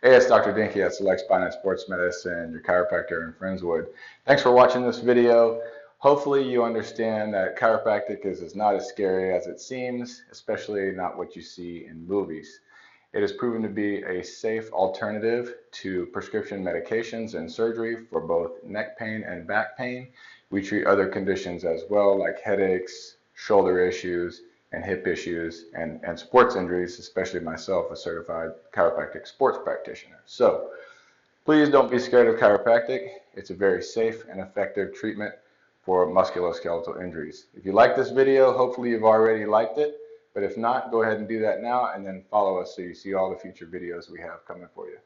Hey, it's Dr. Dinky at Select Spine and Sports Medicine, your chiropractor in Friendswood. Thanks for watching this video. Hopefully you understand that chiropractic is not as scary as it seems, especially not what you see in movies. It has proven to be a safe alternative to prescription medications and surgery for both neck pain and back pain. We treat other conditions as well, like headaches, shoulder issues, and hip issues, and sports injuries, especially myself, a certified chiropractic sports practitioner. So please don't be scared of chiropractic. It's a very safe and effective treatment for musculoskeletal injuries. If you like this video, hopefully you've already liked it. But if not, go ahead and do that now and then follow us so you see all the future videos we have coming for you.